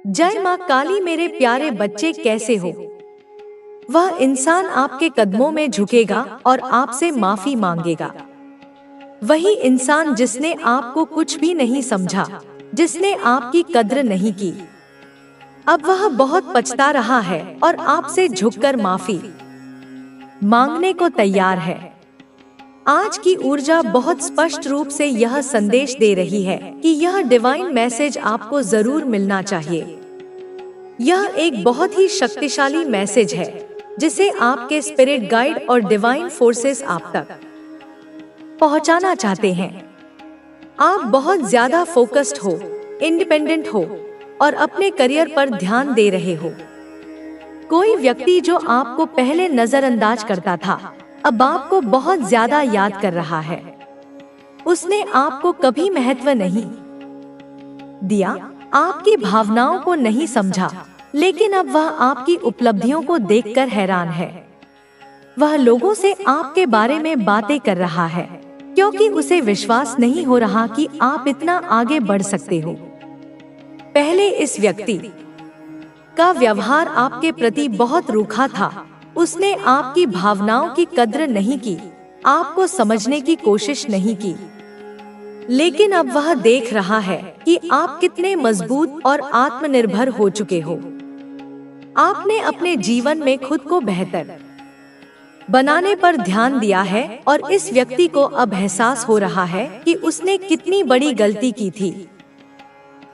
जय माँ काली। मेरे प्यारे बच्चे कैसे हो? वह इंसान आपके कदमों में झुकेगा और आपसे माफी मांगेगा। वही इंसान जिसने आपको कुछ भी नहीं समझा, जिसने आपकी कद्र नहीं की, अब वह बहुत पछता रहा है और आपसे झुककर माफी मांगने को तैयार है। आज की ऊर्जा बहुत स्पष्ट रूप से यह संदेश दे रही है कि यह डिवाइन मैसेज आपको जरूर मिलना चाहिए। यह एक बहुत ही शक्तिशाली मैसेज है जिसे आपके स्पिरिट गाइड और डिवाइन फोर्सेस आप तक पहुंचाना चाहते हैं। आप बहुत ज्यादा फोकस्ड हो, इंडिपेंडेंट हो और अपने करियर पर ध्यान दे रहे हो। कोई व्यक्ति जो आपको पहले नजरअंदाज करता था, अब आपको बहुत ज्यादा याद कर रहा है। उसने आपको कभी महत्व नहीं दिया, आपकी भावनाओं को नहीं समझा, लेकिन अब वह आपकी उपलब्धियों को देखकर हैरान है। वह लोगों से आपके बारे में बातें कर रहा है क्योंकि उसे विश्वास नहीं हो रहा कि आप इतना आगे बढ़ सकते हो। पहले इस व्यक्ति का व्यवहार आपके प्रति बहुत रूखा था। उसने आपकी भावनाओं की कद्र नहीं की, आपको समझने की कोशिश नहीं की। लेकिन अब वह देख रहा है कि आप कितने मजबूत और आत्मनिर्भर हो चुके हो। आपने अपने जीवन में खुद को बेहतर बनाने पर ध्यान दिया है और इस व्यक्ति को अब एहसास हो रहा है कि उसने कितनी बड़ी गलती की थी।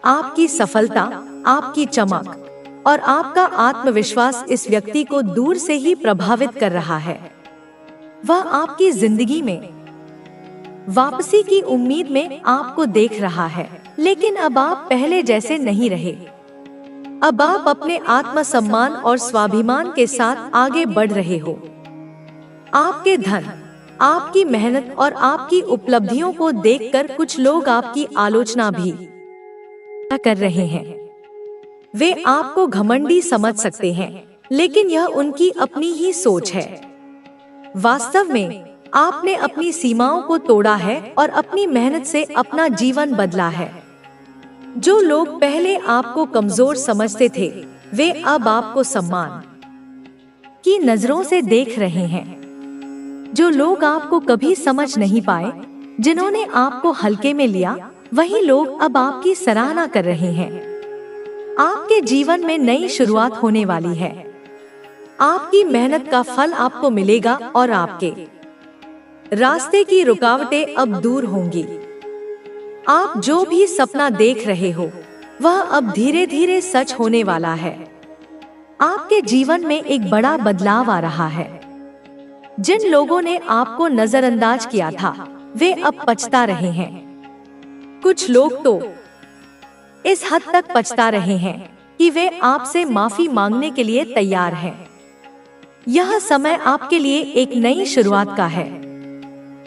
आपकी सफलता, आपकी चमक और आपका आत्मविश्वास इस व्यक्ति को दूर से ही प्रभावित कर रहा है। वह आपकी जिंदगी में वापसी की उम्मीद में आपको देख रहा है, लेकिन अब आप पहले जैसे नहीं रहे। अब आप अपने आत्मसम्मान और स्वाभिमान के साथ आगे बढ़ रहे हो। आपके धन, आपकी मेहनत और आपकी उपलब्धियों को देखकर कुछ लोग आपकी आलोचना भी कर रहे हैं। वे आपको घमंडी समझ सकते हैं, लेकिन यह उनकी अपनी ही सोच है। वास्तव में आपने अपनी सीमाओं को तोड़ा है और अपनी मेहनत से अपना जीवन बदला है। जो लोग पहले आपको कमजोर समझते थे, वे अब आपको सम्मान की नजरों से देख रहे हैं। जो लोग आपको कभी समझ नहीं पाए, जिन्होंने आपको हल्के में लिया, वही लोग अब आपकी सराहना कर रहे हैं। आपके जीवन में नई शुरुआत होने वाली है। आपकी मेहनत का फल आपको मिलेगा और आपके रास्ते की रुकावटें अब दूर होंगी। आप जो भी सपना देख रहे हो, वह अब धीरे धीरे सच होने वाला है। आपके जीवन में एक बड़ा बदलाव आ रहा है। जिन लोगों ने आपको नजरअंदाज किया था, वे अब पछता रहे हैं। कुछ लोग तो इस हद तक पछता रहे हैं कि वे आपसे माफी मांगने के लिए तैयार हैं। यह समय आपके लिए एक नई शुरुआत का है।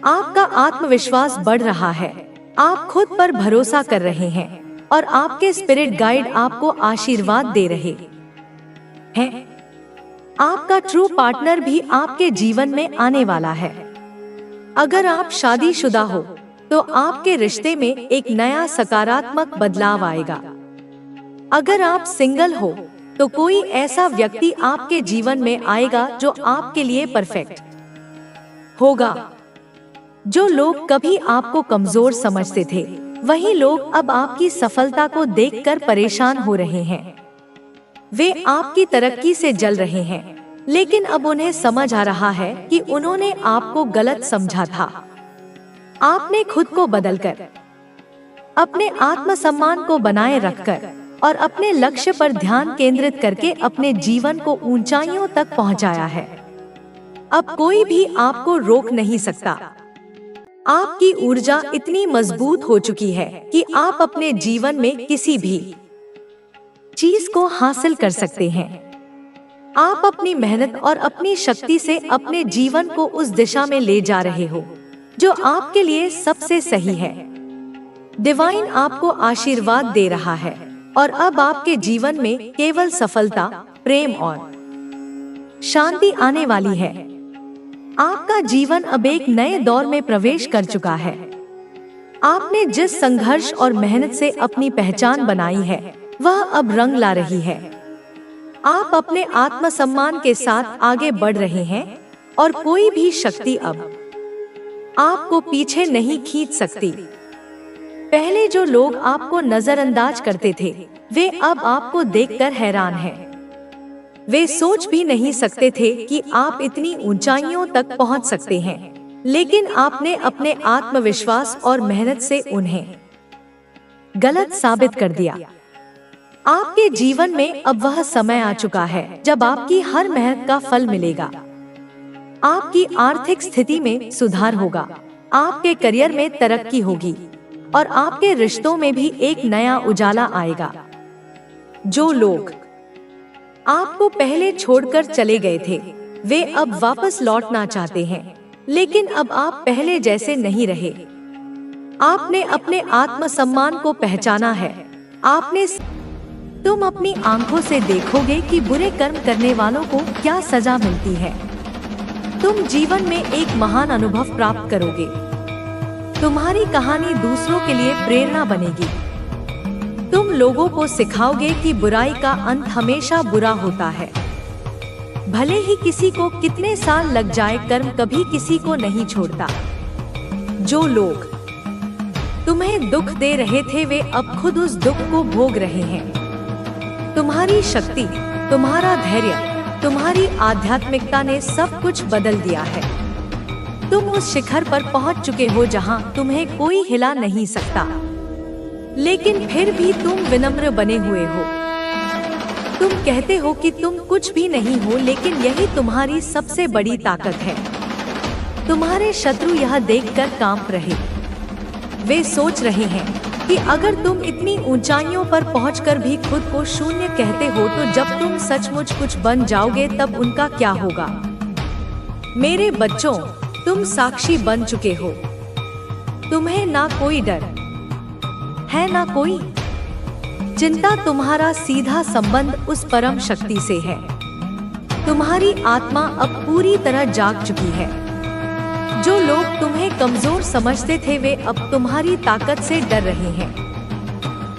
आपका आत्मविश्वास बढ़ रहा है, आप खुद पर भरोसा कर रहे हैं और आपके स्पिरिट गाइड आपको आशीर्वाद दे रहे हैं। आपका ट्रू पार्टनर भी आपके जीवन में आने वाला है। अगर आप शादीशुदा हो तो आपके रिश्ते में एक नया सकारात्मक बदलाव आएगा। अगर आप सिंगल हो तो कोई ऐसा व्यक्ति आपके जीवन में आएगा जो आपके लिए परफेक्ट होगा। जो लोग कभी आपको कमजोर समझते थे, वही लोग अब आपकी सफलता को देखकर परेशान हो रहे हैं। वे आपकी तरक्की से जल रहे हैं, लेकिन अब उन्हें समझ आ रहा है कि उन्होंने आपको गलत समझा था। आपने खुद को बदलकर, अपने आत्मसम्मान को बनाए रखकर और अपने लक्ष्य पर ध्यान केंद्रित करके अपने जीवन को ऊंचाइयों तक पहुंचाया है। अब कोई भी आपको रोक नहीं सकता। आपकी ऊर्जा इतनी मजबूत हो चुकी है कि आप अपने जीवन में किसी भी चीज को हासिल कर सकते हैं। आप अपनी मेहनत और अपनी शक्ति से अपने जीवन को उस दिशा में ले जा रहे हो जो आपके लिए सबसे सही है। डिवाइन आपको आशीर्वाद दे रहा है और अब आपके जीवन में केवल सफलता, प्रेम और शांति आने वाली है। आपका जीवन अब एक नए दौर में प्रवेश कर चुका है। आपने जिस संघर्ष और मेहनत से अपनी पहचान बनाई है, वह अब रंग ला रही है। आप अपने आत्मसम्मान के साथ आगे बढ़ रहे हैं और कोई भी शक्ति अब आपको पीछे नहीं खींच सकती। पहले जो लोग आपको नजरअंदाज करते थे, वे अब आपको देखकर हैरान हैं। वे सोच भी नहीं सकते थे कि आप इतनी ऊंचाइयों तक पहुंच सकते हैं, लेकिन आपने अपने आत्मविश्वास और मेहनत से उन्हें गलत साबित कर दिया। आपके जीवन में अब वह समय आ चुका है जब आपकी हर मेहनत का फल मिलेगा। आपकी आर्थिक स्थिति में सुधार होगा, आपके करियर में तरक्की होगी और आपके रिश्तों में भी एक नया उजाला आएगा। जो लोग आपको पहले छोड़कर चले गए थे, वे अब वापस लौटना चाहते हैं, लेकिन अब आप पहले जैसे नहीं रहे। आपने अपने आत्मसम्मान को पहचाना है। तुम अपनी आंखों से देखोगे कि बुरे कर्म करने वालों को क्या सजा मिलती है। तुम जीवन में एक महान अनुभव प्राप्त करोगे। तुम्हारी कहानी दूसरों के लिए प्रेरणा बनेगी। तुम लोगों को सिखाओगे कि बुराई का अंत हमेशा बुरा होता है। भले ही किसी को कितने साल लग जाए, कर्म कभी किसी को नहीं छोड़ता। जो लोग तुम्हें दुख दे रहे थे, वे अब खुद उस दुख को भोग रहे हैं। तुम्हारी शक्ति, तुम्हारा धैर्य, तुम्हारी आध्यात्मिकता ने सब कुछ बदल दिया है। तुम उस शिखर पर पहुंच चुके हो जहां तुम्हें कोई हिला नहीं सकता, लेकिन फिर भी तुम विनम्र बने हुए हो। तुम कहते हो कि तुम कुछ भी नहीं हो, लेकिन यही तुम्हारी सबसे बड़ी ताकत है। तुम्हारे शत्रु यह देखकर कांप रहे। वे सोच रहे हैं कि अगर तुम इतनी ऊंचाइयों पर पहुंचकर भी खुद को शून्य कहते हो, तो जब तुम सचमुच कुछ बन जाओगे तब उनका क्या होगा। मेरे बच्चों, तुम साक्षी बन चुके हो। तुम्हें ना कोई डर है, ना कोई चिंता। तुम्हारा सीधा संबंध उस परम शक्ति से है। तुम्हारी आत्मा अब पूरी तरह जाग चुकी है। जो लोग तुम्हें कमजोर समझते थे, वे अब तुम्हारी ताकत से डर रहे हैं।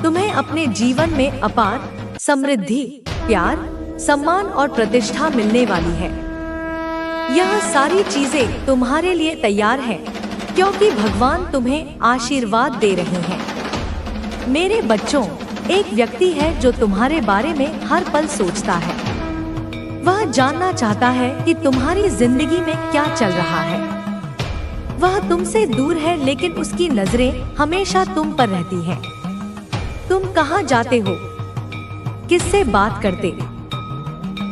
तुम्हें अपने जीवन में अपार समृद्धि, प्यार, सम्मान और प्रतिष्ठा मिलने वाली है। यह सारी चीजें तुम्हारे लिए तैयार हैं, क्योंकि भगवान तुम्हें आशीर्वाद दे रहे हैं। मेरे बच्चों, एक व्यक्ति है जो तुम्हारे बारे में हर पल सोचता है। वह जानना चाहता है कि तुम्हारी जिंदगी में क्या चल रहा है। वह तुमसे दूर है, लेकिन उसकी नजरें हमेशा तुम पर रहती हैं। तुम कहाँ जाते हो, किससे बात करते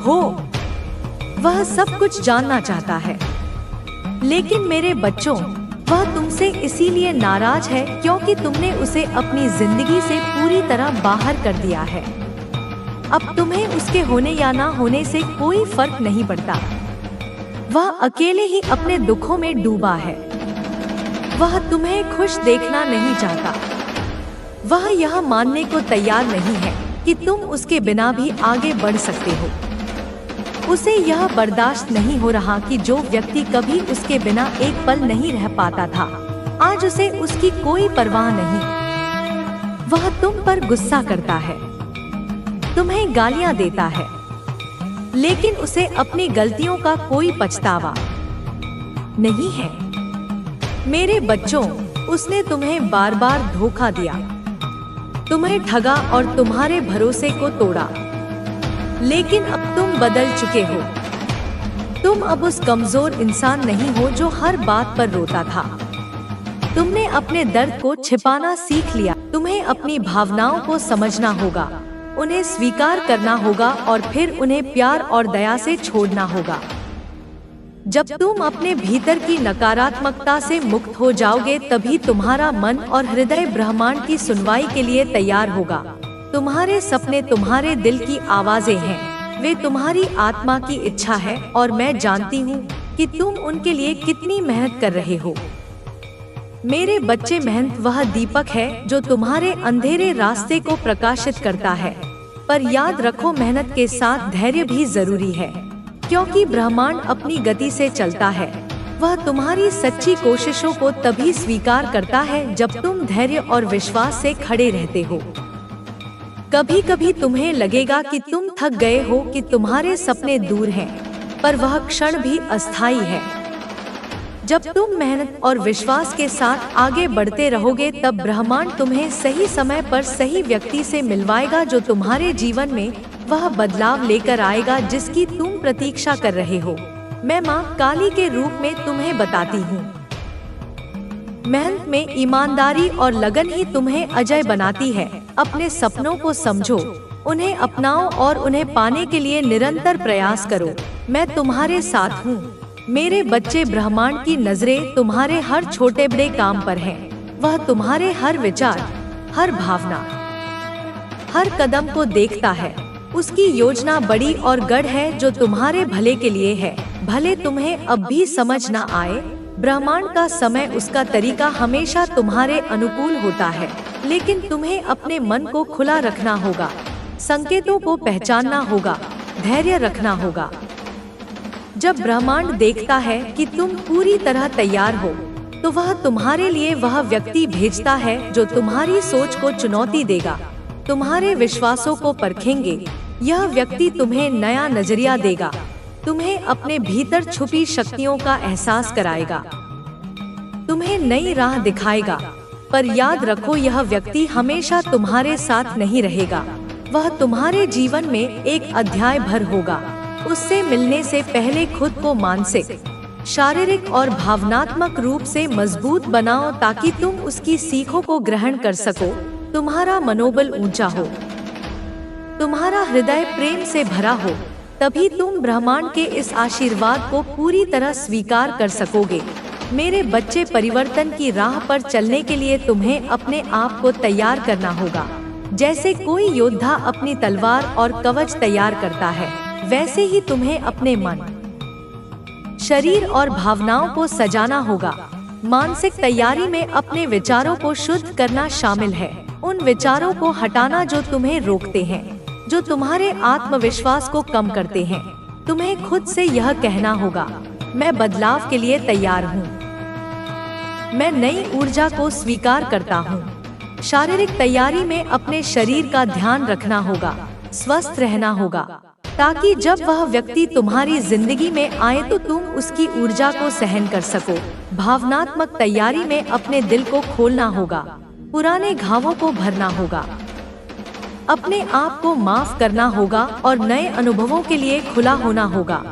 हो, वह सब कुछ जानना चाहता है। लेकिन मेरे बच्चों, वह तुमसे इसीलिए नाराज है क्योंकि तुमने उसे अपनी जिंदगी से पूरी तरह बाहर कर दिया है। अब तुम्हें उसके होने या ना होने से कोई फर्क नहीं पड़ता। वह अकेले ही अपने दुखों में डूबा है। वह तुम्हें खुश देखना नहीं चाहता। वह यह मानने को तैयार नहीं है कि तुम उसके बिना भी आगे बढ़ सकते हो। उसे यह बर्दाश्त नहीं हो रहा कि जो व्यक्ति कभी उसके बिना एक पल नहीं रह पाता था, आज उसे उसकी कोई परवाह नहीं। वह तुम पर गुस्सा करता है, तुम्हें गालियां देता है, लेकिन उसे अपनी गलतियों का कोई पछतावा नहीं है। मेरे बच्चों, उसने तुम्हें बार बार धोखा दिया, तुम्हें ठगा और तुम्हारे भरोसे को तोड़ा। लेकिन अब तुम बदल चुके हो। तुम अब उस कमजोर इंसान नहीं हो जो हर बात पर रोता था। तुमने अपने दर्द को छिपाना सीख लिया। तुम्हें अपनी भावनाओं को समझना होगा, उन्हें स्वीकार करना होगा और फिर उन्हें प्यार और दया से छोड़ना होगा। जब तुम अपने भीतर की नकारात्मकता से मुक्त हो जाओगे, तभी तुम्हारा मन और हृदय ब्रह्मांड की सुनवाई के लिए तैयार होगा। तुम्हारे सपने तुम्हारे दिल की आवाजें हैं, वे तुम्हारी आत्मा की इच्छा है और मैं जानती हूँ कि तुम उनके लिए कितनी मेहनत कर रहे हो। मेरे बच्चे, मेहनत वह दीपक है जो तुम्हारे अंधेरे रास्ते को प्रकाशित करता है। पर याद रखो, मेहनत के साथ धैर्य भी जरूरी है, क्योंकि ब्रह्मांड अपनी गति से चलता है। वह तुम्हारी सच्ची कोशिशों को तभी स्वीकार करता है जब तुम धैर्य और विश्वास से खड़े रहते हो। कभी कभी तुम्हें लगेगा कि तुम थक गए हो, कि तुम्हारे सपने दूर हैं, पर वह क्षण भी अस्थायी है। जब तुम मेहनत और विश्वास के साथ आगे बढ़ते रहोगे, तब ब्रह्मांड तुम्हें सही समय पर सही व्यक्ति से मिलवाएगा, जो तुम्हारे जीवन में वह बदलाव लेकर आएगा जिसकी तुम प्रतीक्षा कर रहे हो। मैं माँ काली के रूप में तुम्हें बताती हूँ, मेहनत में ईमानदारी और लगन ही तुम्हें अजय बनाती है। अपने सपनों को समझो, उन्हें अपनाओ और उन्हें पाने के लिए निरंतर प्रयास करो। मैं तुम्हारे साथ हूँ मेरे बच्चे। ब्रह्मांड की नजरें तुम्हारे हर छोटे बड़े काम पर हैं। वह तुम्हारे हर विचार, हर भावना, हर कदम को देखता है। उसकी योजना बड़ी और गढ़ है जो तुम्हारे भले के लिए है। भले तुम्हें अब भी समझ न आए, ब्रह्मांड का समय, उसका तरीका हमेशा तुम्हारे अनुकूल होता है। लेकिन तुम्हें अपने मन को खुला रखना होगा, संकेतों को पहचानना होगा, धैर्य रखना होगा। जब ब्रह्मांड देखता है कि तुम पूरी तरह तैयार हो, तो वह तुम्हारे लिए वह व्यक्ति भेजता है जो तुम्हारी सोच को चुनौती देगा, तुम्हारे विश्वासों को परखेंगे। यह व्यक्ति तुम्हें नया नजरिया देगा, तुम्हें अपने भीतर छुपी शक्तियों का एहसास कराएगा, तुम्हें नई राह दिखाएगा। पर याद रखो, यह व्यक्ति हमेशा तुम्हारे साथ नहीं रहेगा। वह तुम्हारे जीवन में एक अध्याय भर होगा। उससे मिलने से पहले खुद को मानसिक, शारीरिक और भावनात्मक रूप से मजबूत बनाओ, ताकि तुम उसकी सीखों को ग्रहण कर सको। तुम्हारा मनोबल ऊंचा हो, तुम्हारा हृदय प्रेम से भरा हो, तभी तुम ब्रह्मांड के इस आशीर्वाद को पूरी तरह स्वीकार कर सकोगे। मेरे बच्चे, परिवर्तन की राह पर चलने के लिए तुम्हें अपने आप को तैयार करना होगा। जैसे कोई योद्धा अपनी तलवार और कवच तैयार करता है, वैसे ही तुम्हें अपने मन, शरीर और भावनाओं को सजाना होगा। मानसिक तैयारी में अपने विचारों को शुद्ध करना शामिल है। उन विचारों को हटाना जो तुम्हें रोकते हैं, जो तुम्हारे आत्मविश्वास को कम करते हैं। तुम्हें खुद से यह कहना होगा, मैं बदलाव के लिए तैयार हूँ, मैं नई ऊर्जा को स्वीकार करता हूँ। शारीरिक तैयारी में अपने शरीर का ध्यान रखना होगा, स्वस्थ रहना होगा, ताकि जब वह व्यक्ति तुम्हारी जिंदगी में आए तो तुम उसकी ऊर्जा को सहन कर सको। भावनात्मक तैयारी में अपने दिल को खोलना होगा, पुराने घावों को भरना होगा, अपने आप को माफ करना होगा और नए अनुभवों के लिए खुला होना होगा।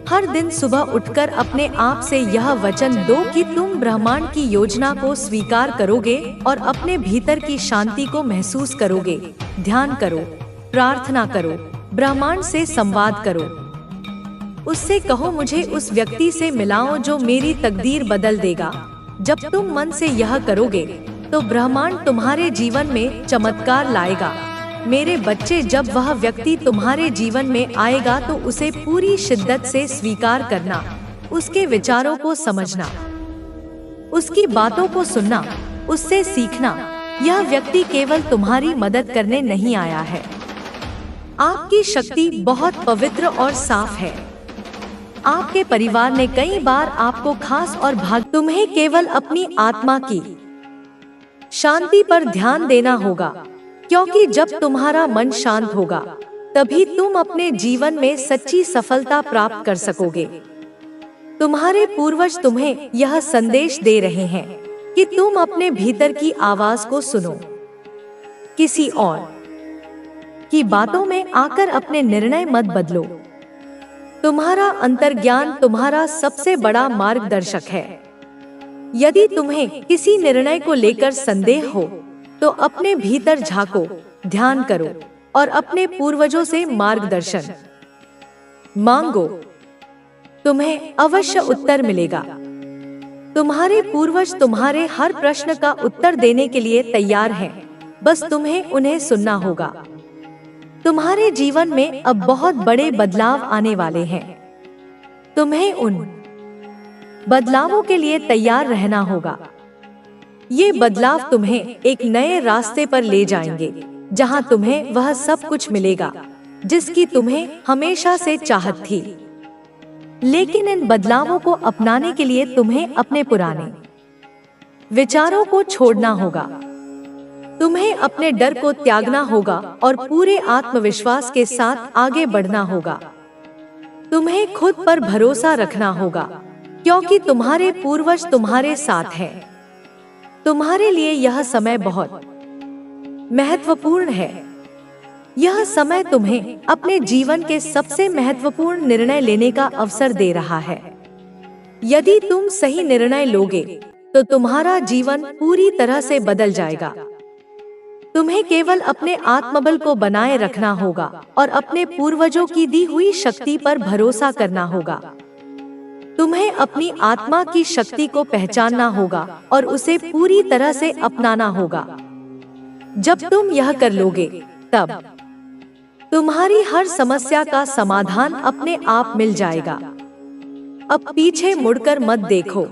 हर दिन सुबह उठकर अपने आप से यह वचन दो कि तुम ब्रह्मांड की योजना को स्वीकार करोगे और अपने भीतर की शांति को महसूस करोगे। ध्यान करो, प्रार्थना करो, ब्रह्मांड से संवाद करो। उससे कहो, मुझे उस व्यक्ति से मिलाओ जो मेरी तकदीर बदल देगा। जब तुम मन से यह करोगे तो ब्रह्मांड तुम्हारे जीवन में चमत्कार लाएगा। मेरे बच्चे, जब वह व्यक्ति तुम्हारे जीवन में आएगा तो उसे पूरी शिद्दत से स्वीकार करना, उसके विचारों को समझना, उसकी बातों को सुनना, उससे सीखना। यह व्यक्ति केवल तुम्हारी मदद करने नहीं आया है। आपकी शक्ति बहुत पवित्र और साफ है। आपके परिवार ने कई बार आपको खास और तुम्हें केवल अपनी आत्मा की शांति पर ध्यान देना होगा, क्योंकि जब तुम्हारा मन शांत होगा तभी तुम अपने जीवन में सच्ची सफलता प्राप्त कर सकोगे। तुम्हारे पूर्वज तुम्हें यह संदेश दे रहे हैं कि तुम अपने भीतर की आवाज को सुनो। किसी और की बातों में आकर अपने निर्णय मत बदलो। तुम्हारा अंतर्ज्ञान तुम्हारा सबसे बड़ा मार्गदर्शक है। यदि तुम्हें किसी निर्णय को लेकर संदेह हो तो अपने भीतर झांको, ध्यान करो और अपने पूर्वजों से मार्गदर्शन मांगो। तुम्हें अवश्य उत्तर मिलेगा। तुम्हारे पूर्वज तुम्हारे हर प्रश्न का उत्तर देने के लिए तैयार हैं, बस तुम्हें उन्हें सुनना होगा। तुम्हारे जीवन में अब बहुत बड़े बदलाव आने वाले हैं। तुम्हें उन बदलावों के लिए तैयार रहना होगा। ये बदलाव तुम्हें एक नए रास्ते पर ले जाएंगे, जहां तुम्हें वह सब कुछ मिलेगा जिसकी तुम्हें हमेशा से चाहत थी। लेकिन इन बदलावों को अपनाने के लिए तुम्हें अपने पुराने विचारों को छोड़ना होगा। तुम्हें अपने डर को त्यागना होगा और पूरे आत्मविश्वास के साथ आगे बढ़ना होगा। तुम्हें खुद पर भरोसा रखना होगा, क्योंकि तुम्हारे पूर्वज तुम्हारे साथ हैं। तुम्हारे लिए यह समय बहुत महत्वपूर्ण है। यह समय तुम्हें अपने जीवन के सबसे महत्वपूर्ण निर्णय लेने का अवसर दे रहा है। यदि तुम सही निर्णय लोगे तो तुम्हारा जीवन पूरी तरह से बदल जाएगा। तुम्हें केवल अपने आत्मबल को बनाए रखना होगा और अपने पूर्वजों की दी हुई शक्ति पर भरोसा करना होगा। तुम्हें अपनी आत्मा की शक्ति को पहचानना होगा और उसे पूरी तरह से अपनाना होगा। जब तुम यह कर लोगे, तब तुम्हारी हर समस्या का समाधान अपने आप मिल जाएगा। अब पीछे मुड़कर मत देखो।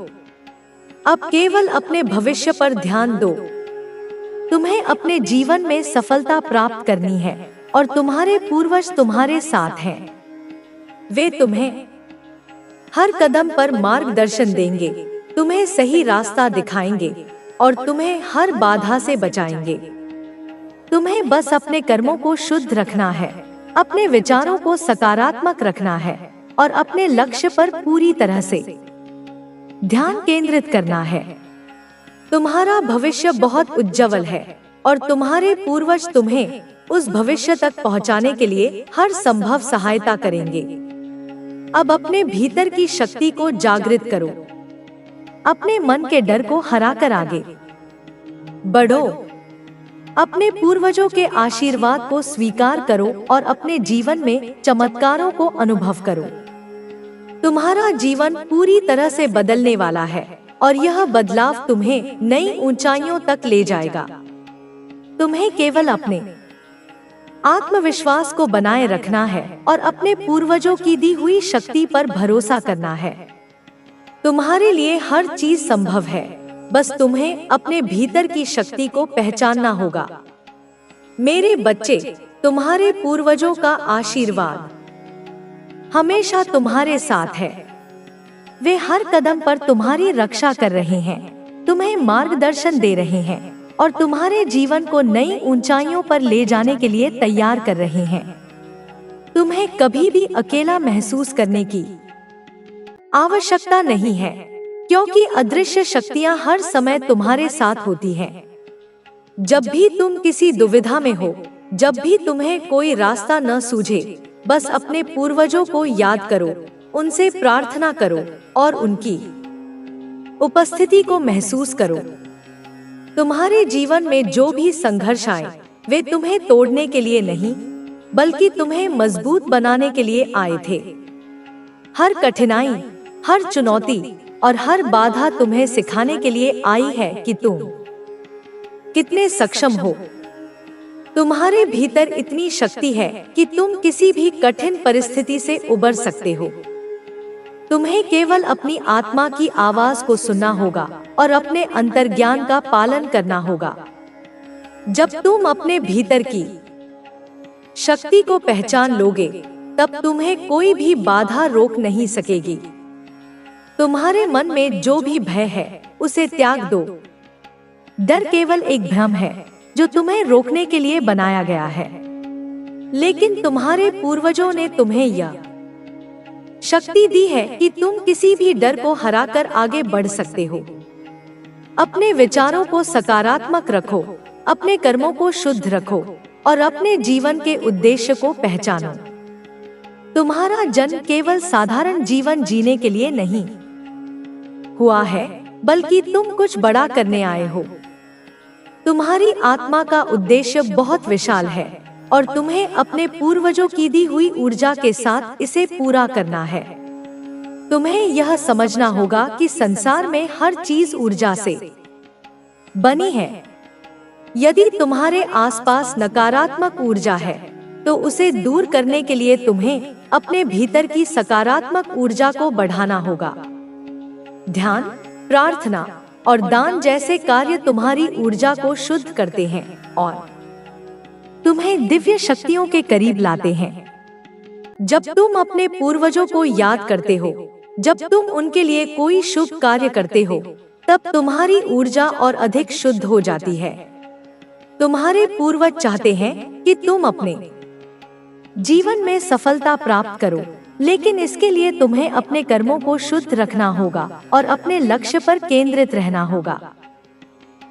अब केवल अपने भविष्य पर ध्यान दो। तुम्हें अपने जीवन में सफलता प्राप्त करनी है और तुम्हारे पूर्वज तुम्हारे साथ हैं। वे तुम्हें हर कदम पर मार्गदर्शन देंगे, तुम्हें सही रास्ता दिखाएंगे और तुम्हें हर बाधा से बचाएंगे। तुम्हें बस अपने कर्मों को शुद्ध रखना है, अपने विचारों को सकारात्मक रखना है और अपने लक्ष्य पर पूरी तरह से ध्यान केंद्रित करना है। तुम्हारा भविष्य बहुत उज्जवल है और तुम्हारे पूर्वज तुम्हें उस भविष्य तक पहुंचाने के लिए हर संभव सहायता करेंगे। अब अपने भीतर की शक्ति को जागृत करो। अपने मन के डर को हराकर आगे बढ़ो। अपने पूर्वजों के आशीर्वाद को स्वीकार करो और अपने जीवन में चमत्कारों को अनुभव करो। तुम्हारा जीवन पूरी तरह से बदलने वाला है और यह बदलाव तुम्हें नई ऊंचाइयों तक ले जाएगा। तुम्हें केवल अपने आत्मविश्वास को बनाए रखना है और अपने पूर्वजों की दी हुई शक्ति पर भरोसा करना है। तुम्हारे लिए हर चीज संभव है, बस तुम्हें अपने भीतर की शक्ति को पहचानना होगा। मेरे बच्चे, तुम्हारे पूर्वजों का आशीर्वाद हमेशा तुम्हारे साथ है। वे हर कदम पर तुम्हारी रक्षा कर रहे हैं, तुम्हें मार्गदर्शन दे रहे हैं और तुम्हारे जीवन को नई ऊंचाइयों पर ले जाने के लिए तैयार कर रहे हैं। तुम्हें कभी भी अकेला महसूस करने की आवश्यकता नहीं है, क्योंकि अदृश्य शक्तियां हर समय तुम्हारे साथ होती हैं। जब भी तुम किसी दुविधा में हो, जब भी तुम्हें कोई रास्ता न सूझे, बस अपने पूर्वजों को याद करो, उनसे प्रार्थना करो और उनकी उपस्थिति को महसूस करो। तुम्हारे जीवन में जो भी संघर्ष आए, वे तुम्हें तोड़ने के लिए नहीं, बल्कि तुम्हें मजबूत बनाने के लिए आए थे। हर कठिनाई, हर चुनौती और हर बाधा तुम्हें सिखाने के लिए आई है कि तुम कितने सक्षम हो। तुम्हारे भीतर इतनी शक्ति है कि तुम किसी भी कठिन परिस्थिति से उबर सकते हो। तुम्हें केवल अपनी आत्मा की आवाज को सुनना होगा और अपने अंतर्ज्ञान का पालन करना होगा। जब तुम अपने भीतर की शक्ति को पहचान लोगे, तब तुम्हें कोई भी बाधा रोक नहीं सकेगी। तुम्हारे मन में जो भी भय है, उसे त्याग दो। डर केवल एक भ्रम है जो तुम्हें रोकने के लिए बनाया गया है, लेकिन तुम्हारे पूर्वजों ने तुम्हें यह शक्ति दी है कि तुम किसी भी डर को हराकर आगे बढ़ सकते हो। अपने विचारों को सकारात्मक रखो, अपने कर्मों को शुद्ध रखो और अपने जीवन के उद्देश्य को पहचानो। तुम्हारा जन्म केवल साधारण जीवन जीने के लिए नहीं हुआ है, बल्कि तुम कुछ बड़ा करने आए हो। तुम्हारी आत्मा का उद्देश्य बहुत विशाल है और तुम्हें अपने पूर्वजों की दी हुई ऊर्जा के साथ इसे पूरा करना है। तुम्हें यह समझना होगा कि संसार में हर चीज ऊर्जा से बनी है। यदि तुम्हारे आसपास नकारात्मक ऊर्जा है, तो उसे दूर करने के लिए तुम्हें अपने भीतर की सकारात्मक ऊर्जा को बढ़ाना होगा। ध्यान, प्रार्थना और दान जैसे कार्य तुम्हारी ऊर्जा को शुद्ध करते हैं और तुम्हें दिव्य शक्तियों के करीब लाते हैं। जब तुम अपने पूर्वजों को याद करते हो, जब तुम उनके लिए कोई शुभ कार्य करते हो, तब तुम्हारी ऊर्जा और अधिक शुद्ध हो जाती है। तुम्हारे पूर्वज चाहते हैं कि तुम अपने जीवन में सफलता प्राप्त करो, लेकिन इसके लिए तुम्हें अपने कर्मों को शुद्ध रखना होगा और अपने लक्ष्य पर केंद्रित रहना होगा।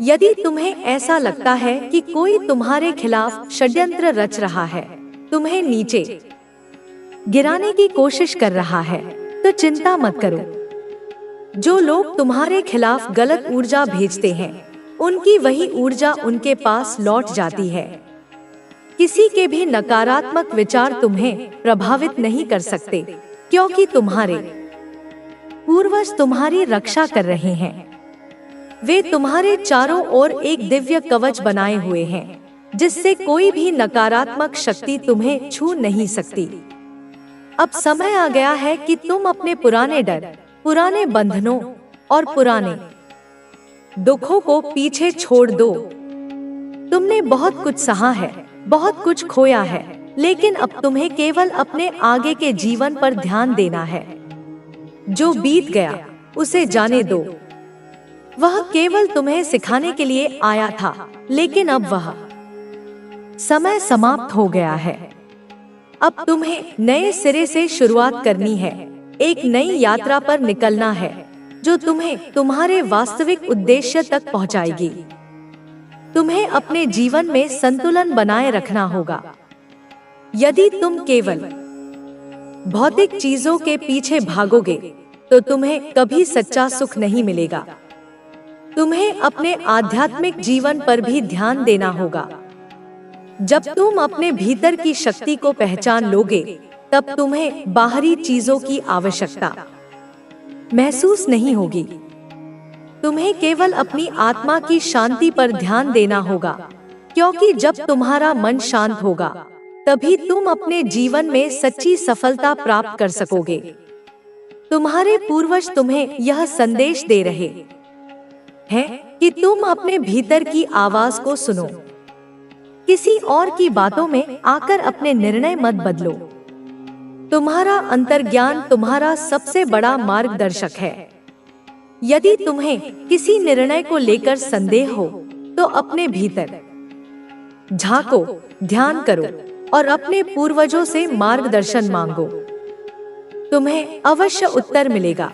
यदि तुम्हें ऐसा लगता है कि कोई तुम्हारे खिलाफ षड्यंत्र रच रहा है, तुम्हें नीचे गिराने की कोशिश कर रहा है, तो चिंता मत करो। जो लोग तुम्हारे खिलाफ गलत ऊर्जा भेजते हैं, उनकी वही ऊर्जा उनके पास लौट जाती है। किसी के भी नकारात्मक विचार तुम्हें प्रभावित नहीं कर सकते, क्योंकि तुम्हारे पूर्वज तुम्हारी रक्षा कर रहे हैं। वे तुम्हारे चारों ओर एक दिव्य कवच बनाए हुए हैं, जिससे कोई भी नकारात्मक शक्ति तुम्हें छू नहीं सकती। अब समय आ गया है कि तुम अपने पुराने डर, पुराने बंधनों और पुराने दुखों को पीछे छोड़ दो। तुमने बहुत कुछ सहा है, बहुत कुछ खोया है, लेकिन अब तुम्हें केवल अपने आगे के जीवन पर ध्यान देना है। जो बीत गया उसे जाने दो। वह केवल तुम्हें सिखाने के लिए आया था, लेकिन अब वह समय समाप्त हो गया है। अब तुम्हें नए सिरे से शुरुआत करनी है, एक नई यात्रा पर निकलना है, जो तुम्हें तुम्हारे वास्तविक उद्देश्य तक पहुंचाएगी। तुम्हें अपने जीवन में संतुलन बनाए रखना होगा। यदि तुम केवल भौतिक चीजों के पीछे भागोगे, तो तुम्हें कभी सच्चा सुख नहीं मिलेगा। तुम्हें अपने आध्यात्मिक जीवन पर भी ध्यान देना होगा। जब तुम अपने भीतर की शक्ति को पहचान लोगे, तब तुम्हें बाहरी चीजों की आवश्यकता महसूस नहीं होगी। तुम्हें केवल अपनी आत्मा की शांति पर ध्यान देना होगा, क्योंकि जब तुम्हारा मन शांत होगा, तभी तुम अपने जीवन में सच्ची सफलता प्राप्त कर सकोगे। तुम्हारे पूर्वज तुम्हें यह संदेश दे रहे हैं कि तुम अपने भीतर की आवाज को सुनो। किसी और की बातों में आकर अपने निर्णय मत बदलो। तुम्हारा अंतर्ज्ञान तुम्हारा सबसे बड़ा मार्गदर्शक है। यदि तुम्हें किसी निर्णय को लेकर संदेह हो, तो अपने भीतर झांको, ध्यान करो और अपने पूर्वजों से मार्गदर्शन मांगो। तुम्हें अवश्य उत्तर मिलेगा।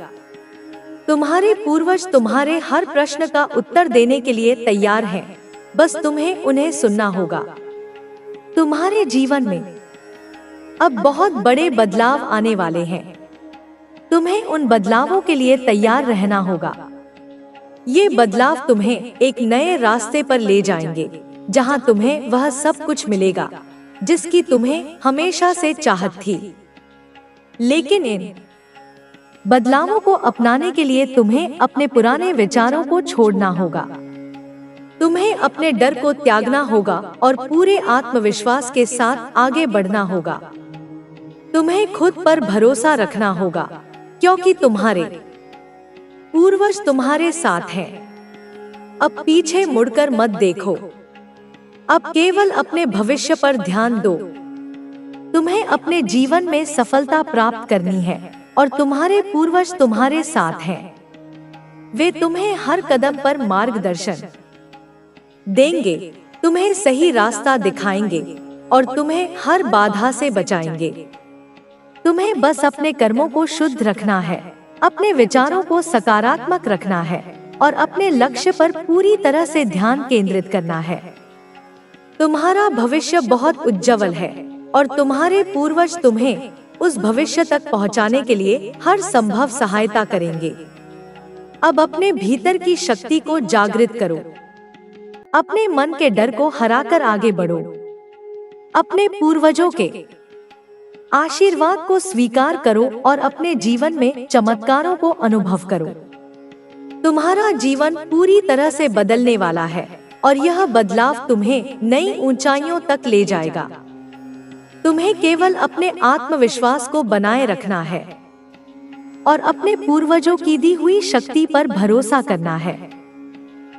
तुम्हारे पूर्वज तुम्हारे हर प्रश्न का उत्तर देने के लिए तैयार हैं, बस तुम्हें उन्हें सुनना होगा। तुम्हारे जीवन में अब बहुत बड़े बदलाव आने वाले हैं। तुम्हें उन बदलावों के लिए तैयार रहना होगा। ये बदलाव तुम्हें एक नए रास्ते पर ले जाएंगे, जहां तुम्हें वह सब कुछ मिलेगा जिसकी तुम्हें हमेशा से चाहत थी। लेकिन इन बदलावों को अपनाने के लिए तुम्हें अपने पुराने विचारों को छोड़ना होगा। तुम्हें अपने डर को त्यागना होगा और पूरे आत्मविश्वास के साथ आगे बढ़ना होगा। तुम्हें खुद पर भरोसा रखना होगा, क्योंकि तुम्हारे पूर्वज तुम्हारे साथ हैं। अब पीछे मुड़कर मत देखो। अब केवल अपने भविष्य पर ध्यान दो। तुम्हें अपने जीवन में सफलता प्राप्त करनी है और तुम्हारे पूर्वज तुम्हारे साथ हैं। वे तुम्हें हर कदम पर मार्गदर्शन देंगे, तुम्हें सही रास्ता दिखाएंगे और तुम्हें हर बाधा से बचाएंगे। तुम्हें बस अपने कर्मों को शुद्ध रखना है, अपने विचारों को सकारात्मक रखना है और अपने लक्ष्य पर पूरी तरह से ध्यान केंद्रित करना है। तुम्हारा भविष्य बहुत उज्जवल है और तुम्हारे पूर्वज तुम्हें उस भविष्य तक पहुंचाने के लिए हर संभव सहायता करेंगे। अब अपने भीतर की शक्ति को जागृत करो। अपने मन के डर को हराकर आगे बढ़ो। अपने पूर्वजों के आशीर्वाद को स्वीकार करो और अपने जीवन में चमत्कारों को अनुभव करो। तुम्हारा जीवन पूरी तरह से बदलने वाला है और यह बदलाव तुम्हें नई ऊंचाइयों तक ले जाएगा। तुम्हें केवल अपने आत्मविश्वास को बनाए रखना है और अपने पूर्वजों की दी हुई शक्ति पर भरोसा करना है।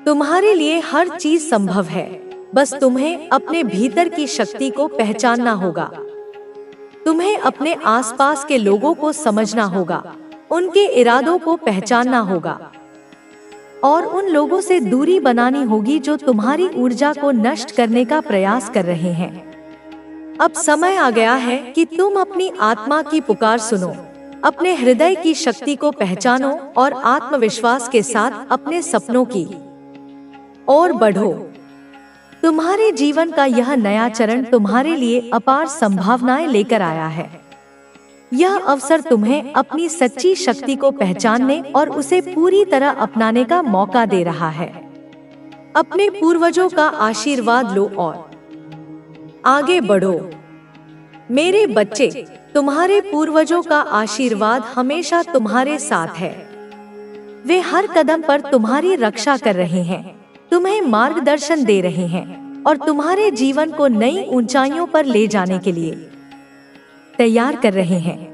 तुम्हारे लिए हर चीज संभव है, बस तुम्हें अपने भीतर की शक्ति को पहचानना होगा। तुम्हें अपने आसपास के लोगों को समझना होगा, उनके इरादों को पहचानना होगा। और उन लोगों से दूरी बनानी होगी जो तुम्हारी ऊर्जा को नष्ट करने का प्रयास कर रहे हैं। अब समय आ गया है कि तुम अपनी आत्मा की पुकार सुनो, अपने हृदय की शक्ति को पहचानो और आत्मविश्वास के साथ अपने सपनों की ओर बढ़ो। तुम्हारे जीवन का यह नया चरण तुम्हारे लिए अपार संभावनाएं लेकर आया है। यह अवसर तुम्हें अपनी सच्ची शक्ति को पहचानने और उसे पूरी तरह अपनाने का मौका दे रहा है। अपने पूर्वजों का आशीर्वाद लो और आगे बढ़ो। मेरे बच्चे, तुम्हारे पूर्वजों का आशीर्वाद हमेशा तुम्हारे साथ है। वे हर कदम पर तुम्हारी रक्षा कर रहे हैं, तुम्हें मार्गदर्शन दे रहे हैं और तुम्हारे जीवन को नई ऊंचाइयों पर ले जाने के लिए तैयार कर रहे हैं।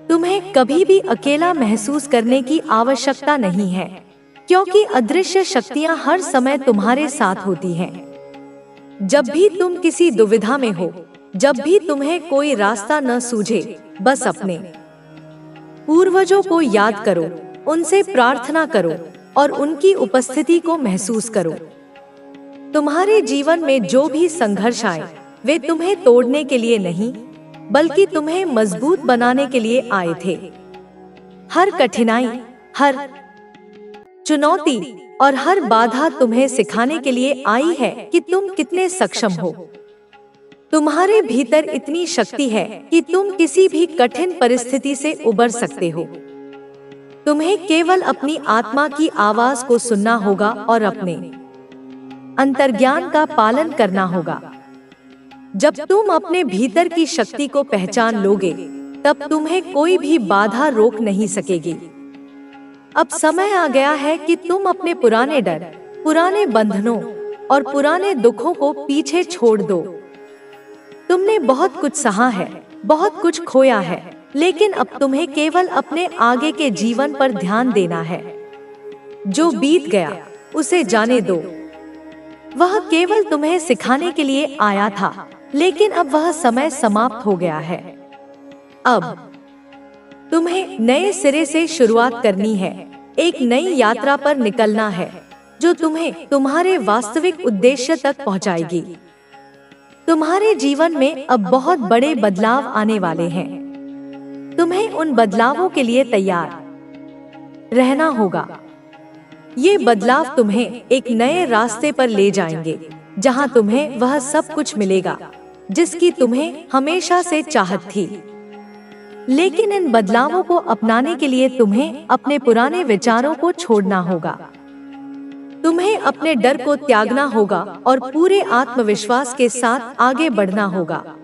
तुम्हें कभी भी अकेला महसूस करने की आवश्यकता नहीं है, क्योंकि अदृश्य शक्तियां हर समय तुम्हारे साथ होती हैं। जब भी तुम किसी दुविधा में हो, जब भी तुम्हें कोई रास्ता न सूझे, बस अपने पूर्वजों को याद करो, उनसे प्रार्थना करो और उनकी उपस्थिति को महसूस करो। तुम्हारे जीवन में जो भी संघर्ष आए, वे तुम्हें तोड़ने के लिए नहीं, बल्कि तुम्हें मजबूत बनाने के लिए आए थे। हर कठिनाई, हर चुनौती और हर बाधा तुम्हें सिखाने के लिए आई है कि तुम कितने सक्षम हो। तुम्हारे भीतर इतनी शक्ति है कि तुम किसी भी कठिन परिस्थिति से उबर सकते हो। तुम्हें केवल अपनी आत्मा की आवाज को सुनना होगा और अपने अंतर्ज्ञान का पालन करना होगा। जब तुम अपने भीतर की शक्ति को पहचान लोगे, तब तुम्हें कोई भी बाधा रोक नहीं सकेगी। अब समय आ गया है कि तुम अपने पुराने डर, पुराने बंधनों और पुराने दुखों को पीछे छोड़ दो। तुमने बहुत कुछ सहा है, बहुत कुछ खोया है, लेकिन अब तुम्हें केवल अपने आगे के जीवन पर ध्यान देना है। जो बीत गया, उसे जाने दो। वह केवल तुम्हें सिखाने के लिए आया था, लेकिन अब वह समय समाप्त हो गया है। अब तुम्हें नए सिरे से शुरुआत करनी है, एक नई यात्रा पर निकलना है, जो तुम्हें तुम्हारे वास्तविक उद्देश्य तक पहुंचाएगी। तुम्हारे जीवन में अब बहुत बड़े बदलाव आने वाले हैं। तुम्हें उन बदलावों के लिए तैयार रहना होगा। ये बदलाव तुम्हें एक नए रास्ते पर ले जाएंगे, जहां तुम्हें वह सब कुछ मिलेगा जिसकी तुम्हें हमेशा से चाहत थी। लेकिन इन बदलावों को अपनाने के लिए तुम्हें अपने पुराने विचारों को छोड़ना होगा। तुम्हें अपने डर को त्यागना होगा और पूरे आत्मविश्वास के साथ आगे बढ़ना होगा।